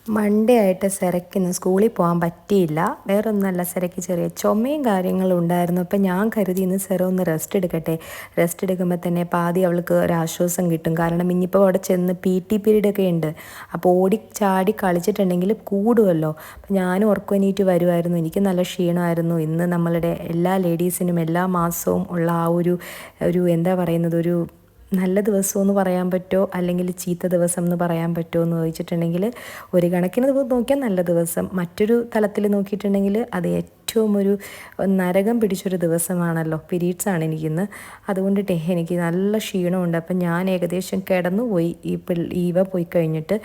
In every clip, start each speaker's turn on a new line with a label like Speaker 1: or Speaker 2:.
Speaker 1: Monday ആയിട്ട് സെറയ്ക്കിന്ന് സ്കൂളിൽ പോകാൻ പറ്റിയില്ല. വേറൊന്നുമല്ല, സെറയ്ക്ക് ചെറിയ ചുമയും കാര്യങ്ങളും ഉണ്ടായിരുന്നു. അപ്പം ഞാൻ കരുതി ഇന്ന് സെറ ഒന്ന് റെസ്റ്റ് എടുക്കട്ടെ. റെസ്റ്റ് എടുക്കുമ്പോൾ തന്നെ പാതി അവൾക്ക് ഒരാശ്വാസം കിട്ടും. കാരണം ഇനിയിപ്പോൾ അവിടെ ചെന്ന് PT പീരീഡൊക്കെ ഉണ്ട്. അപ്പോൾ ഓടി ചാടി കളിച്ചിട്ടുണ്ടെങ്കിൽ കൂടുമല്ലോ. അപ്പം ഞാനും ഉറക്കം എണീറ്റ് വരുമായിരുന്നു. എനിക്ക് നല്ല ക്ഷീണമായിരുന്നു. ഇന്ന് നമ്മളുടെ എല്ലാ ലേഡീസിനും എല്ലാ മാസവും ഉള്ള ആ ഒരു എന്താ പറയുന്നത്, ഒരു നല്ല ദിവസമെന്ന് പറയാൻ പറ്റുമോ അല്ലെങ്കിൽ ചീത്ത ദിവസം എന്ന് പറയാൻ പറ്റുമോ എന്ന് ചോദിച്ചിട്ടുണ്ടെങ്കിൽ, ഒരു കണക്കിന് നോക്കിയാൽ നല്ല ദിവസം, മറ്റൊരു തലത്തിൽ നോക്കിയിട്ടുണ്ടെങ്കിൽ അത് ഏറ്റവും ഒരു നരകം പിടിച്ചൊരു ദിവസമാണല്ലോ. പീരീഡ്സാണ് എനിക്കിന്ന്. അതുകൊണ്ടിട്ടേ എനിക്ക് നല്ല ക്ഷീണമുണ്ട്. അപ്പം ഞാൻ ഏകദേശം കിടന്നുപോയി ഈവ പോയി കഴിഞ്ഞിട്ട്.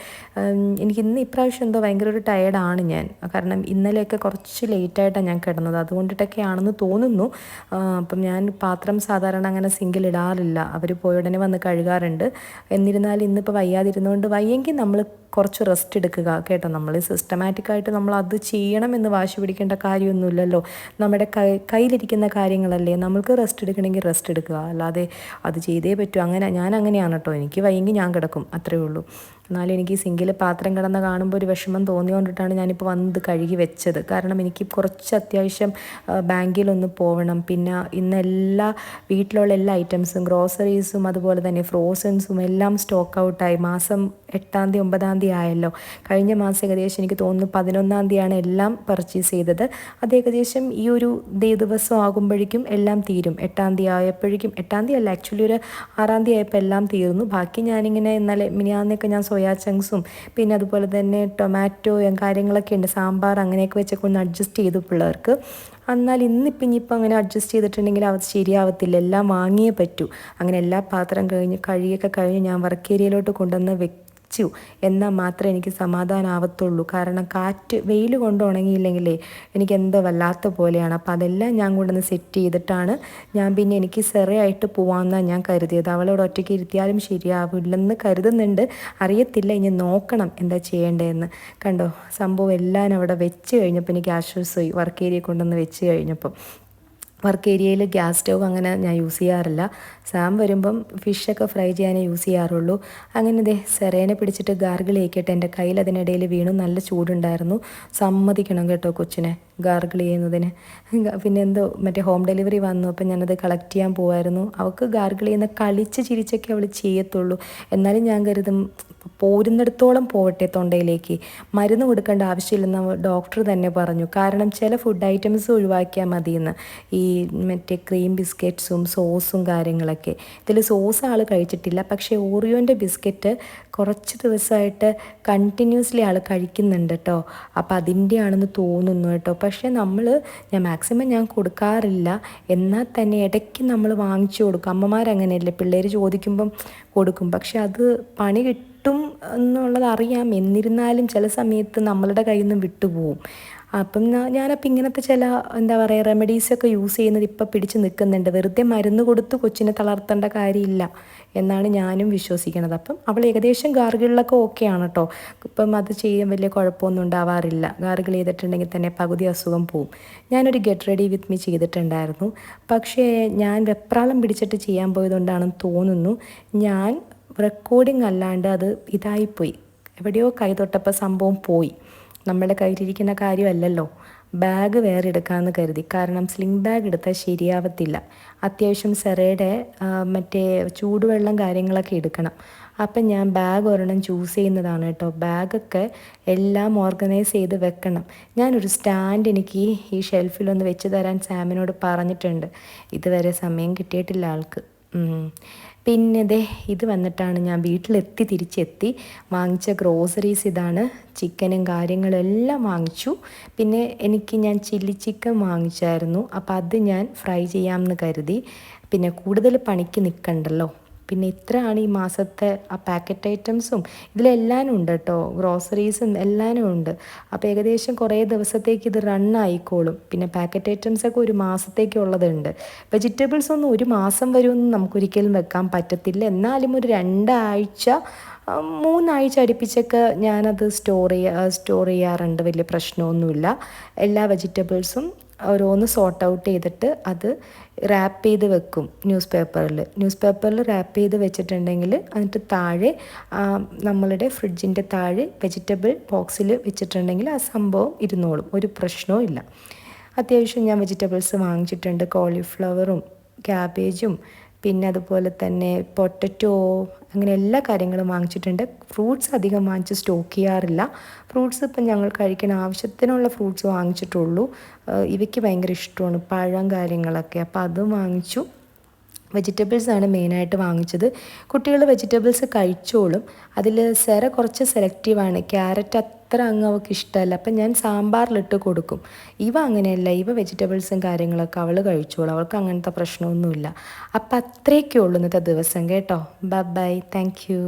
Speaker 1: എനിക്കിന്ന് ഇപ്രാവശ്യം എന്തോ ഭയങ്കര ഒരു ടയേർഡാണ് ഞാൻ. കാരണം ഇന്നലെയൊക്കെ കുറച്ച് ലേറ്റായിട്ടാണ് ഞാൻ കിടന്നത്. അതുകൊണ്ടിട്ടൊക്കെയാണെന്ന് തോന്നുന്നു. അപ്പം ഞാൻ പാത്രം സാധാരണ അങ്ങനെ സിങ്കിലിടാറില്ല. അവർ പോയ ഉടനെ വന്ന് കഴുകാറുണ്ട്. എന്നിരുന്നാലും ഇന്നിപ്പോൾ വയ്യാതിരുന്നുകൊണ്ട്, വയ്യെങ്കിൽ നമ്മൾ കുറച്ച് റെസ്റ്റ് എടുക്കുക കേട്ടോ. നമ്മൾ സിസ്റ്റമാറ്റിക്കായിട്ട് നമ്മൾ അത് ചെയ്യണമെന്ന് വാശി പിടിക്കേണ്ട കാര്യമൊന്നുമില്ലല്ലോ. നമ്മുടെ കയ്യിലിരിക്കുന്ന കാര്യങ്ങളല്ലേ. നമ്മൾക്ക് റെസ്റ്റ് എടുക്കണമെങ്കിൽ റെസ്റ്റ് എടുക്കുക, അല്ലാതെ അത് ചെയ്തേ പറ്റൂ. ഞാൻ അങ്ങനെയാണ് കേട്ടോ. എനിക്ക് വയ്യെങ്കിൽ ഞാൻ കിടക്കും, അത്രയേ ഉള്ളൂ. എന്നാലും എനിക്ക് സിങ്കിൽ പാത്രം കിടന്ന് കാണുമ്പോൾ ഒരു വിഷമം തോന്നിയോണ്ടിട്ടാണ് ഞാനിപ്പോൾ വന്നത് കഴുകി വെച്ചത്. കാരണം എനിക്ക് കുറച്ച് അത്യാവശ്യം ബാങ്കിലൊന്ന് പോകണം. പിന്നെ ഇന്ന് വീട്ടിലുള്ള എല്ലാ ഐറ്റംസും, ഗ്രോസറീസും അതുപോലെ തന്നെ ഫ്രോസൺസും എല്ലാം സ്റ്റോക്ക് ഔട്ടായി. മാസം 8-ാം തീയതി 9-ാം തീയതി ആയല്ലോ. കഴിഞ്ഞ മാസം ഏകദേശം എനിക്ക് തോന്നുന്നു 11-ാം തീയതിയാണ് എല്ലാം പർച്ചേസ് ചെയ്തത്. അത് ഏകദേശം ഈ ഒരു ദിവസം ആകുമ്പോഴേക്കും എല്ലാം തീരും. 8-ാം തീയതി ആയപ്പോഴേക്കും, 8-ാം തീയതി അല്ല, ആക്ച്വലി ഒരു 6-ാം തീയതി ആയപ്പോൾ എല്ലാം തീർന്നു. ബാക്കി ഞാനിങ്ങനെ ഇന്നലെ മിനിയാന്നൊക്കെ ഞാൻ സോയാ ചങ്ക്സും പിന്നെ അതുപോലെ തന്നെ ടൊമാറ്റോയും കാര്യങ്ങളൊക്കെ ഉണ്ട്, സാമ്പാർ അങ്ങനെയൊക്കെ വെച്ചൊക്കെ ഒന്ന് അഡ്ജസ്റ്റ് ചെയ്തു പിള്ളേർക്ക്. എന്നാൽ ഇനിയിപ്പോൾ അങ്ങനെ അഡ്ജസ്റ്റ് ചെയ്തിട്ടുണ്ടെങ്കിൽ അത് ശരിയാവത്തില്ല. എല്ലാം വാങ്ങിയേ പറ്റൂ. അങ്ങനെ എല്ലാ പാത്രം കഴുകിയൊക്കെ കഴിഞ്ഞ് ഞാൻ വർക്ക് ഏരിയയിലോട്ട് കൊണ്ടുവന്ന് വെച്ചു. എന്നാൽ മാത്രമേ എനിക്ക് സമാധാനമാവത്തുള്ളൂ. കാരണം വെയിൽ കൊണ്ട് ഉണങ്ങിയില്ലെങ്കിലേ എനിക്ക് എന്തോ വല്ലാത്ത പോലെയാണ്. അപ്പോൾ അതെല്ലാം ഞാൻ കൊണ്ടുവന്ന് സെറ്റ് ചെയ്തിട്ടാണ് ഞാൻ പിന്നെ എനിക്ക് സെറയായിട്ട് പോകാമെന്നാണ് ഞാൻ കരുതിയത്. അവളോട് ഒറ്റയ്ക്ക് ഇരുത്തിയാലും ശരിയാവില്ലെന്ന് കരുതുന്നുണ്ട്. അറിയത്തില്ല, ഇനി നോക്കണം എന്താ ചെയ്യേണ്ടതെന്ന്. കണ്ടോ, സംഭവം എല്ലാം അവിടെ വെച്ച് കഴിഞ്ഞപ്പോൾ എനിക്ക് ആശ്വാസമായി. വർക്ക് ഏരിയ കൊണ്ടുവന്ന് വെച്ച് കഴിഞ്ഞപ്പം. വർക്ക് ഏരിയയിൽ ഗ്യാസ് സ്റ്റവ് അങ്ങനെ ഞാൻ യൂസ് ചെയ്യാറില്ല. സാം വരുമ്പം ഫിഷൊക്കെ ഫ്രൈ ചെയ്യാനേ യൂസ് ചെയ്യാറുള്ളൂ. അങ്ങനെ സെറേനെ പിടിച്ചിട്ട് ഗാർഗിൾ ചെയ്യിക്കട്ടെ. എൻ്റെ കയ്യിൽ അതിനിടയിൽ വീണു. നല്ല ചൂടുണ്ടായിരുന്നു. സമ്മതിക്കണം കേട്ടോ കൊച്ചിനെ ഗാർഗിൾ ചെയ്യുന്നതിന്. പിന്നെ എന്തോ മറ്റേ ഹോം ഡെലിവറി വന്നു. അപ്പം ഞാനത് കളക്ട് ചെയ്യാൻ പോകുമായിരുന്നു. അവൾക്ക് ഗാർഗിൾ ചെയ്യുന്ന കളിച്ച് ചിരിച്ചൊക്കെ അവൾ ചെയ്യത്തുള്ളൂ. എന്നാലും ഞാൻ കരുതും പോരുന്നിടത്തോളം പോവട്ടെ തൊണ്ടയിലേക്ക്. മരുന്ന് കൊടുക്കേണ്ട ആവശ്യമില്ലെന്ന് ഡോക്ടർ തന്നെ പറഞ്ഞു. കാരണം ചില ഫുഡ് ഐറ്റംസ് ഒഴിവാക്കിയാൽ മതിയെന്ന്. ഈ മറ്റേ ക്രീം ബിസ്ക്കറ്റ്സും സോസും കാര്യങ്ങളൊക്കെ. ഇതിൽ സോസ് ആൾ കഴിച്ചിട്ടില്ല. പക്ഷേ ഓറിയോൻ്റെ ബിസ്ക്കറ്റ് കുറച്ച് ദിവസമായിട്ട് കണ്ടിന്യൂസ്ലി ആൾ കഴിക്കുന്നുണ്ട് കേട്ടോ. അപ്പോൾ അതിൻ്റെ ആണെന്ന് തോന്നുന്നു കേട്ടോ. പക്ഷേ ഞാൻ മാക്സിമം ഞാൻ കൊടുക്കാറില്ല. എന്നാൽ തന്നെ ഇടയ്ക്ക് നമ്മൾ വാങ്ങിച്ചു കൊടുക്കും. അമ്മമാരങ്ങനെയല്ലേ, പിള്ളേർ ചോദിക്കുമ്പം കൊടുക്കും. പക്ഷെ അത് പണി കിട്ടും എന്നുള്ളത് അറിയാം. എന്നിരുന്നാലും ചില സമയത്ത് നമ്മളുടെ കയ്യിൽ നിന്ന് വിട്ടുപോകും. അപ്പം ഞാനപ്പോൾ ഇങ്ങനത്തെ ചില എന്താ പറയുക റെമഡീസൊക്കെ യൂസ് ചെയ്യുന്നത് ഇപ്പം പിടിച്ച് നിൽക്കുന്നുണ്ട്. വെറുതെ മരുന്ന് കൊടുത്ത് കൊച്ചിനെ തളർത്തേണ്ട കാര്യമില്ല എന്നാണ് ഞാനും വിശ്വസിക്കുന്നത്. അപ്പം അവൾ ഏകദേശം ഗാർഗിളിലൊക്കെ ഓക്കെയാണ് കേട്ടോ. ഇപ്പം അത് ചെയ്യാൻ വലിയ കുഴപ്പമൊന്നും ഉണ്ടാവാറില്ല. ഗാർഗിൾ ചെയ്തിട്ടുണ്ടെങ്കിൽ തന്നെ പകുതി അസുഖം പോവും. ഞാനൊരു ഗെറ്റ് റെഡി വിത്ത് മീ ചെയ്തിട്ടുണ്ടായിരുന്നു. പക്ഷേ ഞാൻ വെപ്രാളം പിടിച്ചിട്ട് ചെയ്യാൻ പോയതുകൊണ്ടാണെന്ന് തോന്നുന്നു. ഞാൻ റെക്കോർഡിംഗ് അല്ലാണ്ട് അത് ഇതായിപ്പോയി. എവിടെയോ കൈ തൊട്ടപ്പോൾ സംഭവം പോയി. നമ്മുടെ കയ്യിലിരിക്കുന്ന കാര്യമല്ലല്ലോ. ബാഗ് വേറെ എടുക്കാമെന്ന് കരുതി. കാരണം സ്ലിംഗ് ബാഗ് എടുത്താൽ ശരിയാവത്തില്ല. അത്യാവശ്യം സെറയുടെ മറ്റേ ചൂടുവെള്ളം കാര്യങ്ങളൊക്കെ എടുക്കണം. അപ്പം ഞാൻ ബാഗ് ഒരെണ്ണം ചൂസ് ചെയ്യുന്നതാണ് കേട്ടോ. ബാഗൊക്കെ എല്ലാം ഓർഗനൈസ് ചെയ്ത് വെക്കണം. ഞാനൊരു സ്റ്റാൻഡ് എനിക്ക് ഈ ഷെൽഫിലൊന്ന് വെച്ച് തരാൻ സാമിനോട് പറഞ്ഞിട്ടുണ്ട്. ഇതുവരെ സമയം കിട്ടിയിട്ടില്ല ആൾക്ക്. പിന്നെ ഇത് വന്നിട്ടാണ് ഞാൻ തിരിച്ചെത്തി. വാങ്ങിച്ച ഗ്രോസറീസ് ഇതാണ്. ചിക്കനും കാര്യങ്ങളും എല്ലാം വാങ്ങിച്ചു. പിന്നെ ഞാൻ ചില്ലി ചിക്കൻ വാങ്ങിച്ചായിരുന്നു. അപ്പോൾ അത് ഞാൻ ഫ്രൈ ചെയ്യാമെന്ന് കരുതി. പിന്നെ കൂടുതൽ പണിക്ക് നിൽക്കണ്ടല്ലോ. പിന്നെ ഇത്രയാണ് ഈ മാസത്തെ ആ പാക്കറ്റ് ഐറ്റംസും. ഇതിലെല്ലാനും ഉണ്ട് കേട്ടോ. ഗ്രോസറീസും എല്ലാനും ഉണ്ട്. അപ്പോൾ ഏകദേശം കുറേ ദിവസത്തേക്ക് ഇത് റണ്ണായിക്കോളും. പിന്നെ പാക്കറ്റ് ഐറ്റംസൊക്കെ ഒരു മാസത്തേക്കുള്ളതുണ്ട്. വെജിറ്റബിൾസ് ഒന്നും ഒരു മാസം വരുമെന്ന് നമുക്കൊരിക്കലും വെക്കാൻ പറ്റത്തില്ല. എന്നാലും ഒരു 2 ആഴ്ച 3 ആഴ്ച അടുപ്പിച്ചൊക്കെ ഞാനത് സ്റ്റോർ ചെയ്യാറുണ്ട്. വലിയ പ്രശ്നമൊന്നുമില്ല. എല്ലാ വെജിറ്റബിൾസും ഓരോന്ന് സോർട്ട് ഔട്ട് ചെയ്തിട്ട് അത് റാപ്പ് ചെയ്ത് വെക്കും ന്യൂസ് പേപ്പറിൽ റാപ്പ് ചെയ്ത് വെച്ചിട്ടുണ്ടെങ്കിൽ എന്നിട്ട് താഴെ നമ്മളുടെ ഫ്രിഡ്ജിൻ്റെ താഴെ വെജിറ്റബിൾ ബോക്സിൽ വെച്ചിട്ടുണ്ടെങ്കിൽ ആ സംഭവം ഇരുന്നോളും, ഒരു പ്രശ്നവും ഇല്ല. അത്യാവശ്യം ഞാൻ വെജിറ്റബിൾസ് വാങ്ങിച്ചിട്ടുണ്ട്, കോളിഫ്ലവറും ക്യാബേജും പിന്നെ അതുപോലെ തന്നെ പൊട്ടറ്റോ, അങ്ങനെ എല്ലാ കാര്യങ്ങളും വാങ്ങിച്ചിട്ടുണ്ട്. ഫ്രൂട്ട്സ് അധികം വാങ്ങിച്ച് സ്റ്റോക്ക് ചെയ്യാറില്ല. ഫ്രൂട്ട്സ് ഇപ്പം ഞങ്ങൾ കഴിക്കുന്ന ആവശ്യത്തിനുള്ള ഫ്രൂട്ട്സ് വാങ്ങിച്ചിട്ടുള്ളൂ. ഇവയ്ക്ക് ഭയങ്കര ഇഷ്ടമാണ് പഴം കാര്യങ്ങളൊക്കെ, അപ്പോൾ അതും വാങ്ങിച്ചു. വെജിറ്റബിൾസാണ് മെയിനായിട്ട് വാങ്ങിച്ചത്. കുട്ടികൾ വെജിറ്റബിൾസ് കഴിച്ചോളും. അതിൽ കുറച്ച് സെലക്റ്റീവാണ്. ക്യാരറ്റ് അത്ര അങ്ങ് അവൾക്ക് ഇഷ്ടമല്ല, അപ്പം ഞാൻ സാമ്പാറിലിട്ട് കൊടുക്കും. ഇവ അങ്ങനെയല്ല, ഇവ വെജിറ്റബിൾസും കാര്യങ്ങളൊക്കെ അവൾ കഴിച്ചോളും, അവൾക്ക് അങ്ങനത്തെ പ്രശ്നമൊന്നുമില്ല. അപ്പം അത്രയൊക്കെ ഉള്ളൂ ഇന്നത്തെ ദിവസം കേട്ടോ. Bye, thank U.